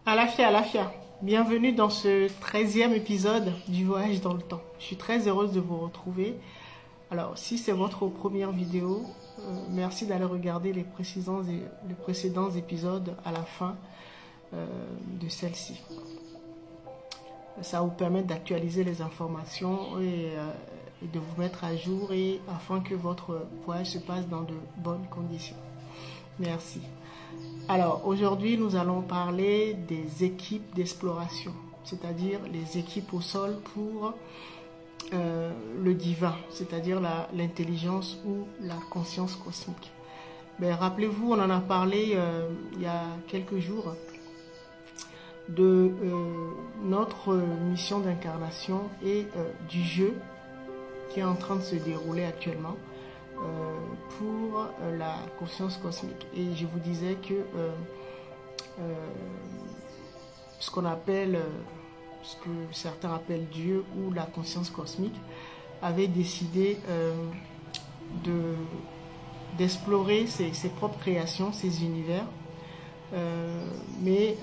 Alafia. Bienvenue dans ce 13e épisode du voyage dans le temps. Je suis très heureuse de vous retrouver. Alors, si c'est votre première vidéo, merci d'aller regarder les précédents épisodes à la fin de celle-ci. Ça va vous permettre d'actualiser les informations et de vous mettre à jour et afin que votre voyage se passe dans de bonnes conditions. Merci. Alors, aujourd'hui, nous allons parler des équipes d'exploration, c'est-à-dire les équipes au sol pour le divin, c'est-à-dire l'intelligence ou la conscience cosmique. Ben, rappelez-vous, on en a parlé il y a quelques jours de notre mission d'incarnation et du jeu qui est en train de se dérouler actuellement pour la conscience cosmique. Et je vous disais que ce qu'on appelle, ce que certains appellent Dieu ou la conscience cosmique, avait décidé d'explorer ses propres créations, ses univers, mais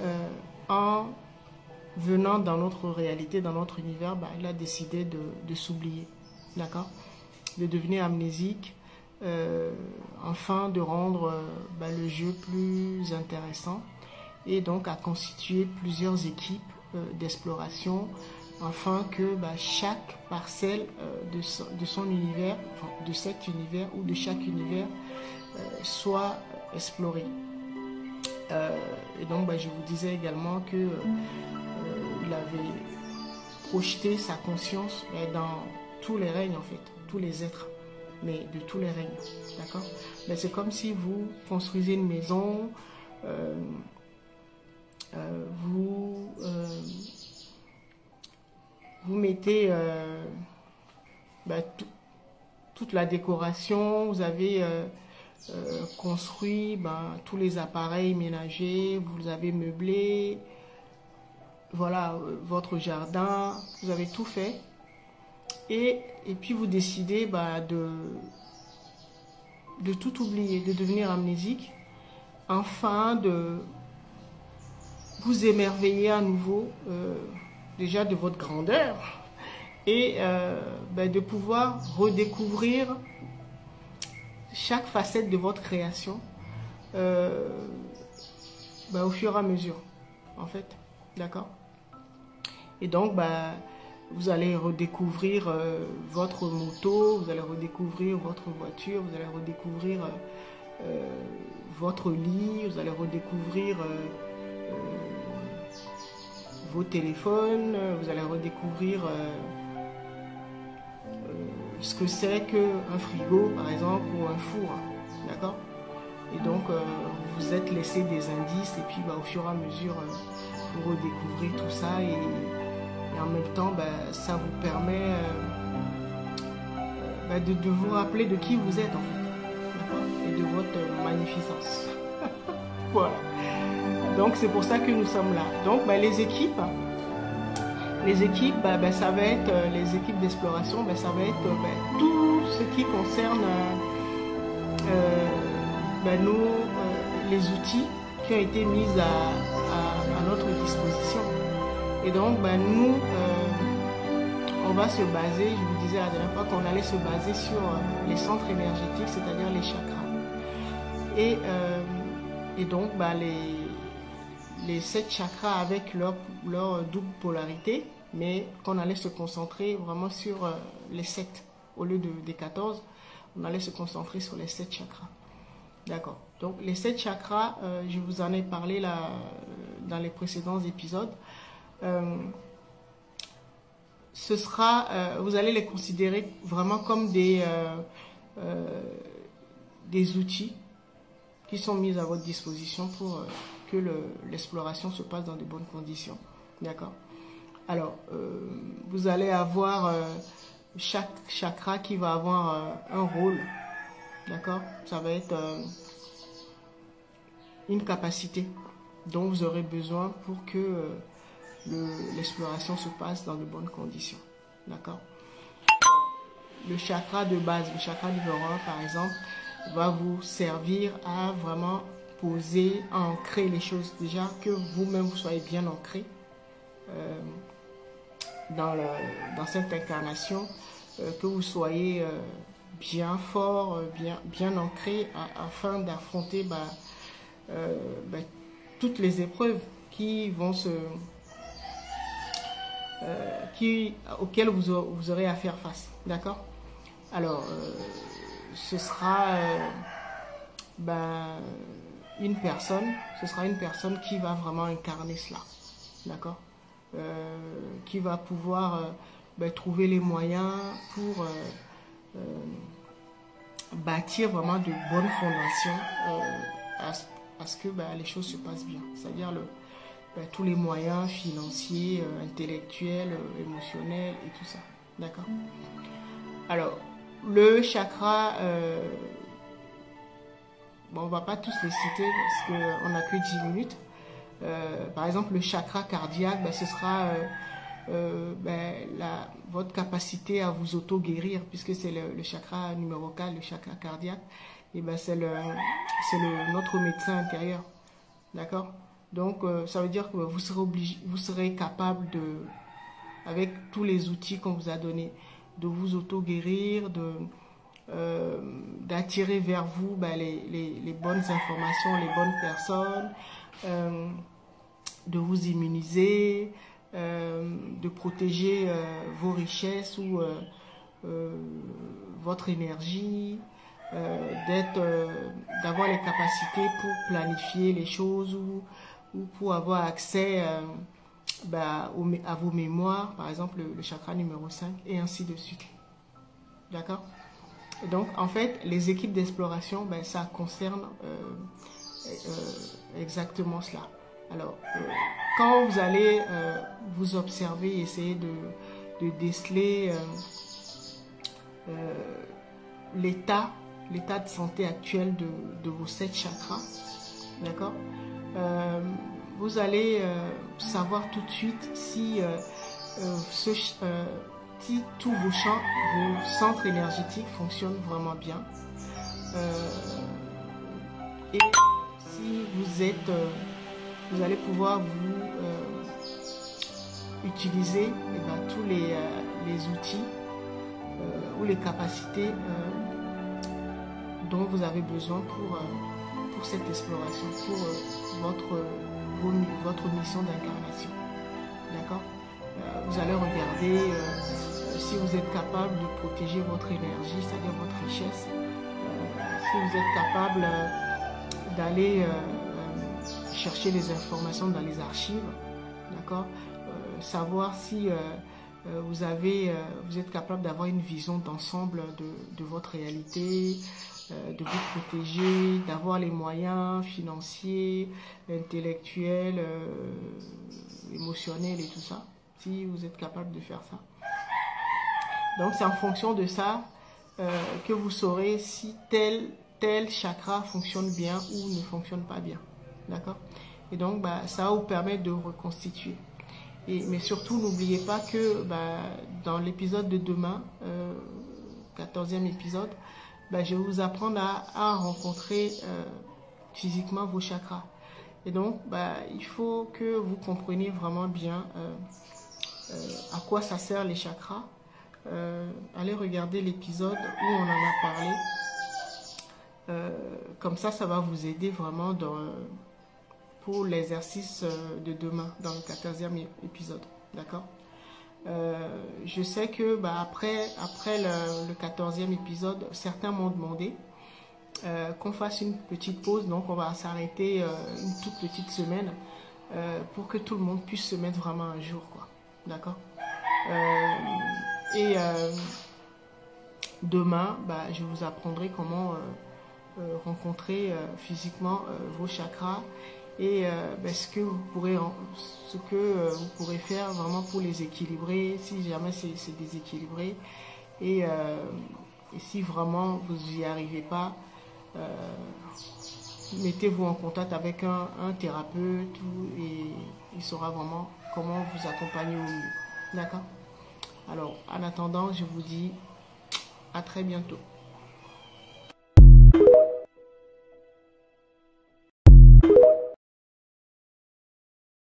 en venant dans notre réalité, dans notre univers, il a décidé de s'oublier, d'accord, de devenir amnésique, afin de rendre le jeu plus intéressant, et donc à constituer plusieurs équipes d'exploration afin que chaque parcelle de son univers, enfin, de cet univers ou de chaque univers soit explorée. Et donc je vous disais également que il avait projeté sa conscience dans tous les règnes, en fait, tous les êtres, mais de tous les règnes, d'accord. Mais c'est comme si vous construisez une maison, vous mettez toute la décoration, vous avez construit tous les appareils ménagers, vous avez meublé, voilà, votre jardin, vous avez tout fait. Et puis vous décidez de tout oublier, de devenir amnésique, afin de vous émerveiller à nouveau déjà de votre grandeur et de pouvoir redécouvrir chaque facette de votre création au fur et à mesure, en fait, d'accord. Et donc vous allez redécouvrir votre moto, vous allez redécouvrir votre voiture, vous allez redécouvrir votre lit, vous allez redécouvrir vos téléphones, vous allez redécouvrir ce que c'est qu'un frigo, par exemple, ou un four, d'accord. Et donc vous êtes laissé des indices, et puis au fur et à mesure vous redécouvrez tout ça, et en même temps ça vous permet de vous rappeler de qui vous êtes, en fait, d'accord, et de votre magnificence. Voilà, donc c'est pour ça que nous sommes là. Donc les équipes, ça va être les équipes d'exploration, ça va être tout ce qui concerne les outils qui ont été mis à notre disposition. Et donc nous on va se baser, je vous disais la dernière fois qu'on allait se baser sur les centres énergétiques, c'est-à-dire les chakras. Et donc les 7 chakras avec leur double polarité, mais qu'on allait se concentrer vraiment sur les 7 au lieu des 14, on allait se concentrer sur les 7 chakras, d'accord. Donc les 7 chakras, je vous en ai parlé là dans les précédents épisodes. Vous allez les considérer vraiment comme des outils qui sont mis à votre disposition pour que l'exploration se passe dans de bonnes conditions, d'accord. Alors vous allez avoir chaque chakra qui va avoir un rôle, d'accord. Ça va être une capacité dont vous aurez besoin pour que l'exploration se passe dans de bonnes conditions, d'accord. Le chakra de base, le chakra numéro 1 par exemple, va vous servir à vraiment poser, à ancrer les choses. Déjà que vous-même vous soyez bien ancré dans cette incarnation, que vous soyez bien fort, bien ancré afin d'affronter toutes les épreuves qui vont auxquelles vous aurez à faire face. D'accord? Alors, ce sera une personne qui va vraiment incarner cela. D'accord? Qui va pouvoir trouver les moyens pour bâtir vraiment de bonnes fondations à ce que les choses se passent bien. C'est-à-dire tous les moyens financiers, intellectuels, émotionnels et tout ça. D'accord? Alors, le chakra, on ne va pas tous les citer parce qu'on n'a que 10 minutes. Par exemple, le chakra cardiaque, ce sera votre capacité à vous auto-guérir, puisque c'est le chakra numéro 4, le chakra cardiaque, et c'est notre médecin intérieur. D'accord? Donc, ça veut dire que vous serez capable avec tous les outils qu'on vous a donnés, de vous auto-guérir, d'attirer vers vous les bonnes informations, les bonnes personnes, de vous immuniser, de protéger vos richesses ou votre énergie, d'avoir les capacités pour planifier les choses ou pour avoir accès à vos mémoires, par exemple le chakra numéro 5 et ainsi de suite. D'accord? Et donc, en fait, les équipes d'exploration, ça concerne exactement cela. Alors, quand vous allez vous observer, essayer de déceler l'état de santé actuel de vos 7 chakras, d'accord, vous allez savoir tout de suite si tous vos centres énergétiques fonctionnent vraiment bien, et si vous allez pouvoir utiliser tous les outils ou les capacités dont vous avez besoin pour cette exploration, pour votre mission d'incarnation. D'accord? Vous allez regarder si vous êtes capable de protéger votre énergie, c'est-à-dire votre richesse, si vous êtes capable d'aller chercher les informations dans les archives, d'accord, savoir si vous êtes capable d'avoir une vision d'ensemble de votre réalité, de vous protéger, d'avoir les moyens financiers, intellectuels, émotionnels et tout ça, si vous êtes capable de faire ça. Donc c'est en fonction de ça que vous saurez si tel chakra fonctionne bien ou ne fonctionne pas bien. D'accord? Et donc, ça va vous permettre de reconstituer. Mais surtout, n'oubliez pas que dans l'épisode de demain, 14e épisode, je vais vous apprendre à rencontrer physiquement vos chakras. Et donc, il faut que vous compreniez vraiment bien à quoi ça sert les chakras. Allez regarder l'épisode où on en a parlé. Comme ça va vous aider vraiment pour l'exercice de demain, dans le 14e épisode. D'accord? Je sais que après le 14e épisode, certains m'ont demandé qu'on fasse une petite pause. Donc on va s'arrêter une toute petite semaine pour que tout le monde puisse se mettre vraiment un jour, quoi. D'accord? Demain, je vous apprendrai comment rencontrer physiquement vos chakras et ce que vous pourrez faire vraiment pour les équilibrer si jamais c'est déséquilibré, et si vraiment vous n'y arrivez pas, mettez-vous en contact avec un thérapeute et il saura vraiment comment vous accompagner au mieux. D'accord? Alors, en attendant, je vous dis à très bientôt.